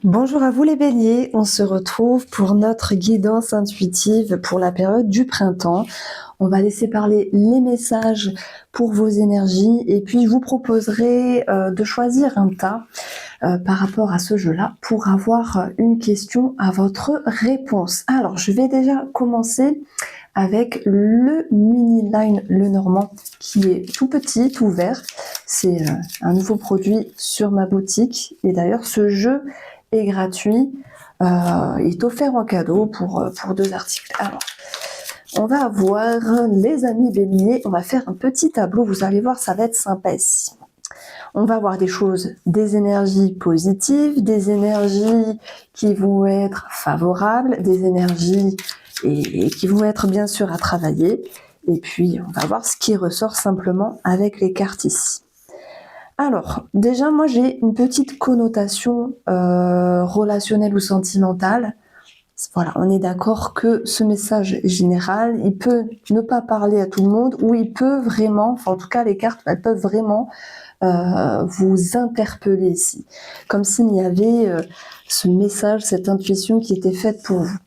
Bonjour à vous les béliers, on se retrouve pour notre guidance intuitive pour la période du printemps. On va laisser parler les messages pour vos énergies et puis je vous proposerai de choisir un tas par rapport à ce jeu-là pour avoir une question à votre réponse. Alors je vais déjà commencer avec le mini line Lenormand qui est tout petit, tout vert. C'est un nouveau produit sur ma boutique et d'ailleurs ce jeu est gratuit, est offert en cadeau pour 2 articles. Alors, on va avoir les amis béliers, on va faire un petit tableau, vous allez voir, ça va être sympa ici. On va avoir des choses, des énergies positives, des énergies qui vont être favorables, des énergies et qui vont être bien sûr à travailler. Et puis, on va voir ce qui ressort simplement avec les cartes ici. Alors, déjà, moi, j'ai une petite connotation relationnelle ou sentimentale. Voilà, on est d'accord que ce message général, il peut ne pas parler à tout le monde, ou il peut vraiment, enfin en tout cas les cartes, elles peuvent vraiment vous interpeller ici. Comme s'il y avait ce message, cette intuition qui était faite pour vous.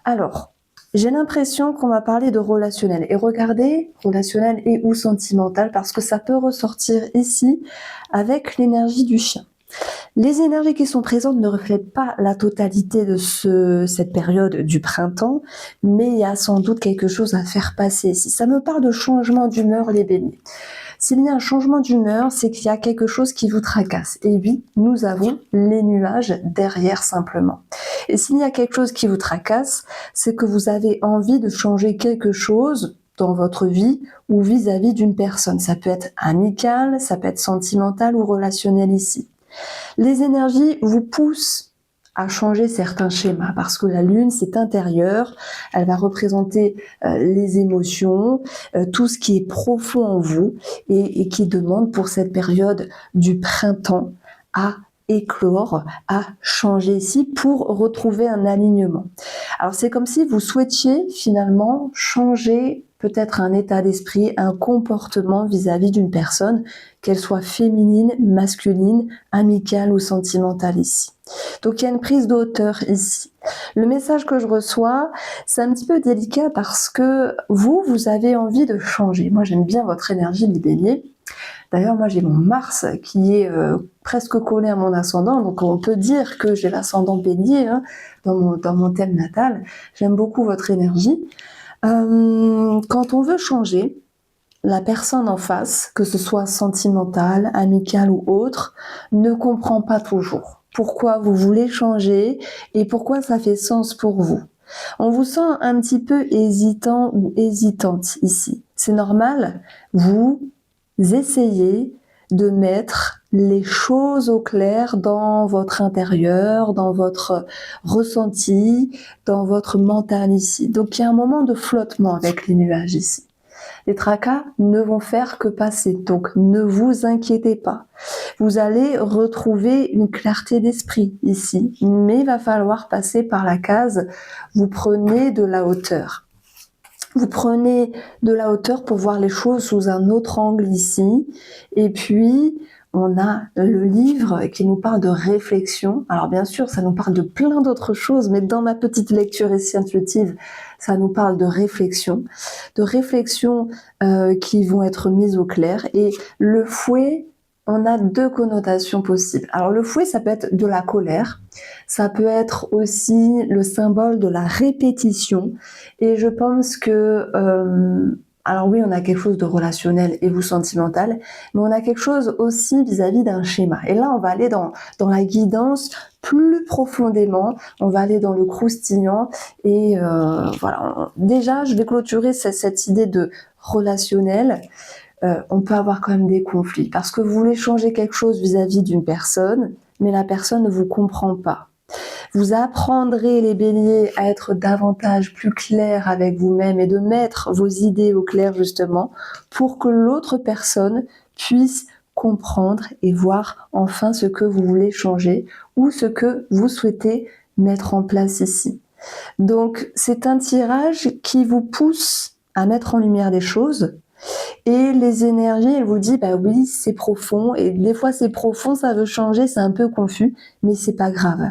Alors, j'ai l'impression qu'on va parler de relationnel. Et regardez, relationnel et ou sentimental, parce que ça peut ressortir ici avec l'énergie du chien. Les énergies qui sont présentes ne reflètent pas la totalité de cette période du printemps, mais il y a sans doute quelque chose à faire passer ici. Ça me parle de changement d'humeur, les béliers. S'il y a un changement d'humeur, c'est qu'il y a quelque chose qui vous tracasse. Et oui, nous avons les nuages derrière simplement. Et s'il y a quelque chose qui vous tracasse, c'est que vous avez envie de changer quelque chose dans votre vie ou vis-à-vis d'une personne. Ça peut être amical, ça peut être sentimental ou relationnel ici. Les énergies vous poussent à changer certains schémas parce que la lune, c'est intérieur, elle va représenter les émotions, tout ce qui est profond en vous et qui demande pour cette période du printemps à éclore, à changer ici pour retrouver un alignement. Alors c'est comme si vous souhaitiez finalement changer peut-être un état d'esprit, un comportement vis-à-vis d'une personne, qu'elle soit féminine, masculine, amicale ou sentimentale ici. Donc il y a une prise de hauteur ici. Le message que je reçois, c'est un petit peu délicat parce que vous avez envie de changer. Moi j'aime bien votre énergie, les béliers. D'ailleurs, moi j'ai mon Mars qui est presque collé à mon ascendant, donc on peut dire que j'ai l'ascendant bélier dans mon thème natal. J'aime beaucoup votre énergie. Quand on veut changer, la personne en face, que ce soit sentimentale, amicale ou autre, ne comprend pas toujours pourquoi vous voulez changer et pourquoi ça fait sens pour vous. On vous sent un petit peu hésitant ou hésitante ici. C'est normal, vous essayez de mettre les choses au clair dans votre intérieur, dans votre ressenti, dans votre mental ici. Donc il y a un moment de flottement avec les nuages ici. Les tracas ne vont faire que passer, donc ne vous inquiétez pas. Vous allez retrouver une clarté d'esprit ici, mais il va falloir passer par la case, vous prenez de la hauteur. Vous prenez de la hauteur pour voir les choses sous un autre angle ici, et puis on a le livre qui nous parle de réflexion. Alors bien sûr, ça nous parle de plein d'autres choses, mais dans ma petite lecture ici intuitive, ça nous parle de réflexion qui vont être mises au clair. Et le fouet, on a 2 connotations possibles. Alors le fouet, ça peut être de la colère, ça peut être aussi le symbole de la répétition. Et je pense que alors oui, on a quelque chose de relationnel et vous sentimental, mais on a quelque chose aussi vis-à-vis d'un schéma. Et là, on va aller dans la guidance plus profondément, on va aller dans le croustillant et voilà. Déjà, je vais clôturer cette idée de relationnel. On peut avoir quand même des conflits parce que vous voulez changer quelque chose vis-à-vis d'une personne, mais la personne ne vous comprend pas. Vous apprendrez, les béliers, à être davantage plus clair avec vous-même et de mettre vos idées au clair justement pour que l'autre personne puisse comprendre et voir enfin ce que vous voulez changer ou ce que vous souhaitez mettre en place ici. Donc c'est un tirage qui vous pousse à mettre en lumière des choses, Et les énergies, elles vous disent, bah oui, c'est profond. Et des fois, c'est profond, ça veut changer, c'est un peu confus, mais c'est pas grave.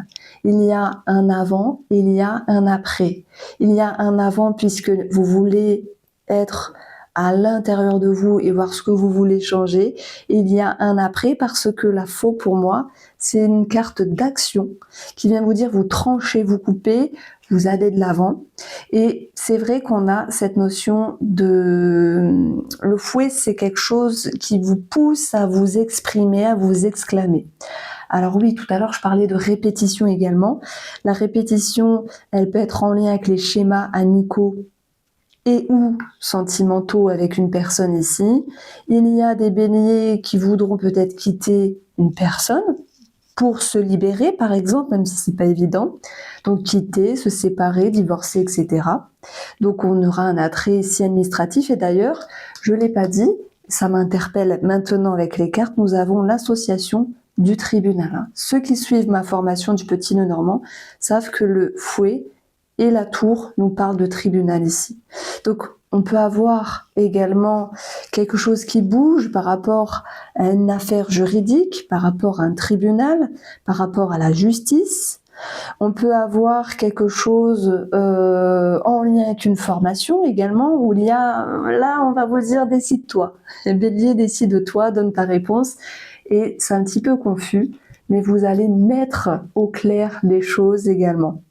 Il y a un avant, il y a un après. Il y a un avant puisque vous voulez être à l'intérieur de vous et voir ce que vous voulez changer. Il y a un après parce que la faux, pour moi, c'est une carte d'action qui vient vous dire, vous tranchez, vous coupez, vous allez de l'avant. Et c'est vrai qu'on a cette notion de... Le fouet, c'est quelque chose qui vous pousse à vous exprimer, à vous exclamer. Alors oui, tout à l'heure, je parlais de répétition également. La répétition, elle peut être en lien avec les schémas amicaux et ou sentimentaux avec une personne ici. Il y a des béliers qui voudront peut-être quitter une personne pour se libérer, par exemple, même si c'est pas évident. Donc quitter, se séparer, divorcer, etc. Donc on aura un attrait ici administratif. Et d'ailleurs, je l'ai pas dit, ça m'interpelle maintenant avec les cartes, nous avons l'association du tribunal. Ceux qui suivent ma formation du petit nœud normand savent que le fouet et la tour nous parlent de tribunal ici. Donc on peut avoir également quelque chose qui bouge par rapport à une affaire juridique, par rapport à un tribunal, par rapport à la justice. On peut avoir quelque chose en lien avec une formation également, où il y a, là on va vous dire décide-toi. Bélier, décide-toi, donne ta réponse. Et c'est un petit peu confus, mais vous allez mettre au clair les choses également.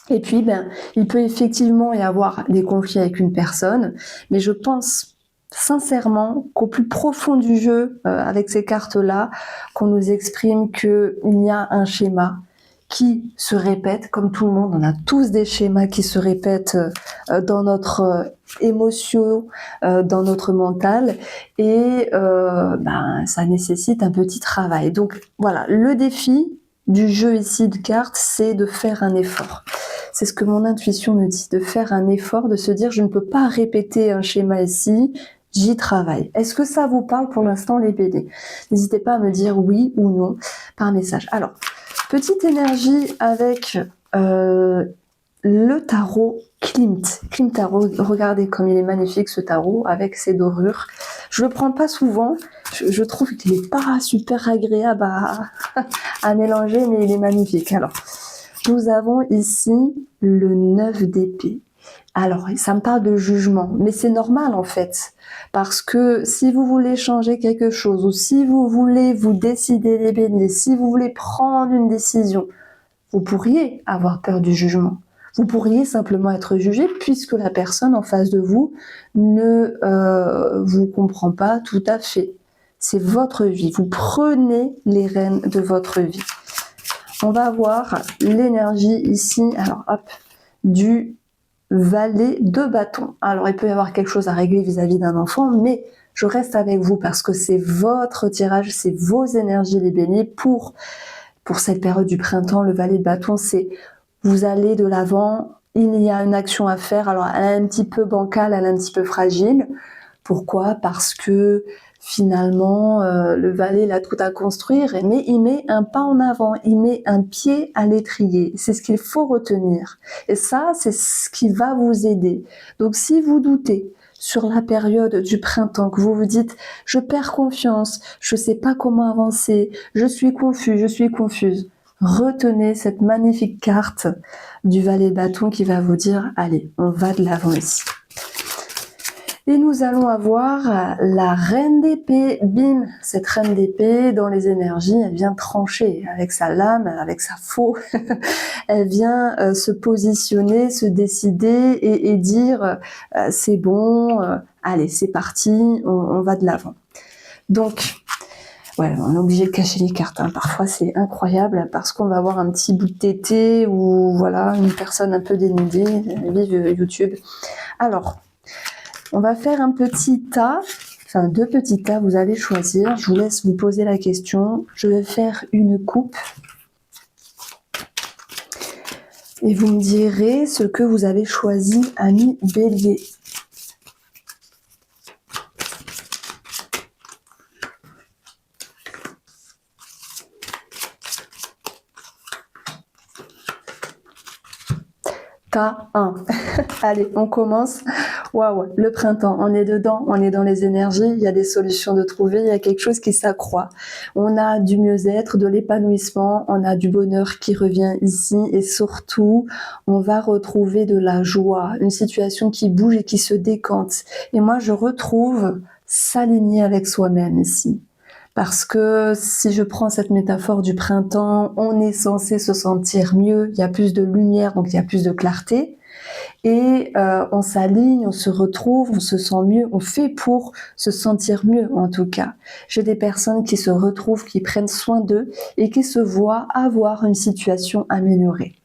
Et puis, il peut effectivement y avoir des conflits avec une personne, mais je pense sincèrement qu'au plus profond du jeu, avec ces cartes-là, qu'on nous exprime qu'il y a un schéma qui se répète, comme tout le monde, on a tous des schémas qui se répètent dans notre émotion, dans notre mental, et ça nécessite un petit travail. Donc voilà, le défi du jeu ici de cartes, c'est de faire un effort. C'est ce que mon intuition me dit, de faire un effort, de se dire je ne peux pas répéter un schéma ici, j'y travaille. Est-ce que ça vous parle pour l'instant les béliers? N'hésitez pas à me dire oui ou non par message. Alors, petite énergie avec le tarot Klimt. Klimt Tarot, regardez comme il est magnifique ce tarot avec ses dorures. Je le prends pas souvent, je trouve qu'il est pas super agréable à mélanger, mais il est magnifique. Alors, nous avons ici le 9 d'épée. Alors, ça me parle de jugement, mais c'est normal en fait, parce que si vous voulez changer quelque chose, ou si vous voulez vous décider les béliers, si vous voulez prendre une décision, vous pourriez avoir peur du jugement. Vous pourriez simplement être jugé puisque la personne en face de vous ne vous comprend pas tout à fait. C'est votre vie, vous prenez les rênes de votre vie. On va avoir l'énergie ici, alors hop, du valet de bâton. Alors il peut y avoir quelque chose à régler vis-à-vis d'un enfant, mais je reste avec vous parce que c'est votre tirage, c'est vos énergies les béliers pour cette période du printemps. Le valet de bâton, c'est vous allez de l'avant, il y a une action à faire. Alors elle est un petit peu bancale, elle est un petit peu fragile. Pourquoi? Parce que finalement, le valet, il a tout à construire, mais il met un pas en avant, il met un pied à l'étrier. C'est ce qu'il faut retenir. Et ça, c'est ce qui va vous aider. Donc, si vous doutez sur la période du printemps, que vous vous dites « je perds confiance, je ne sais pas comment avancer, je suis confus, je suis confuse », retenez cette magnifique carte du valet de bâton qui va vous dire « allez, on va de l'avant ici ». Et nous allons avoir la reine d'épée. Bim, cette reine d'épée, dans les énergies, elle vient trancher avec sa lame, avec sa faux. Elle vient se positionner, se décider et dire c'est bon, allez, c'est parti, on va de l'avant. Donc, ouais, on est obligé de cacher les cartes. Parfois, c'est incroyable parce qu'on va avoir un petit bout de tété ou voilà, une personne un peu dénudée. Vive YouTube. Alors, on va faire un petit tas, enfin 2 petits tas, vous allez choisir. Je vous laisse vous poser la question. Je vais faire une coupe. Et vous me direz ce que vous avez choisi, ami bélier. Tas 1. Allez, on commence. Waouh, le printemps, on est dedans, on est dans les énergies, il y a des solutions de trouver, il y a quelque chose qui s'accroît. On a du mieux-être, de l'épanouissement, on a du bonheur qui revient ici et surtout, on va retrouver de la joie, une situation qui bouge et qui se décante. Et moi, je retrouve s'aligner avec soi-même ici. Parce que si je prends cette métaphore du printemps, on est censé se sentir mieux, il y a plus de lumière, donc il y a plus de clarté. Et on s'aligne, on se retrouve, on se sent mieux, on fait pour se sentir mieux en tout cas. J'ai des personnes qui se retrouvent, qui prennent soin d'eux et qui se voient avoir une situation améliorée.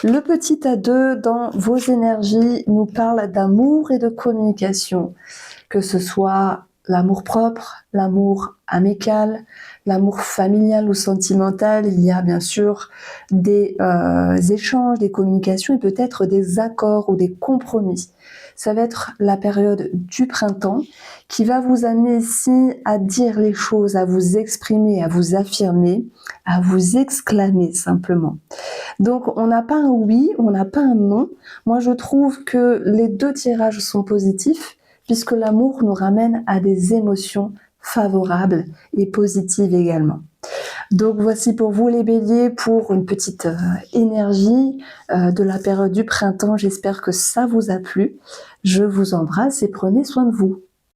Le petit à deux dans vos énergies nous parle d'amour et de communication, que ce soit l'amour propre, l'amour amical, l'amour familial ou sentimental. Il y a bien sûr des échanges, des communications et peut-être des accords ou des compromis. Ça va être la période du printemps qui va vous amener ici à dire les choses, à vous exprimer, à vous affirmer, à vous exclamer simplement. Donc on n'a pas un oui, on n'a pas un non. Moi je trouve que les deux tirages sont positifs puisque l'amour nous ramène à des émotions favorables et positives également. Donc voici pour vous les béliers pour une petite énergie de la période du printemps. J'espère que ça vous a plu. Je vous embrasse et prenez soin de vous.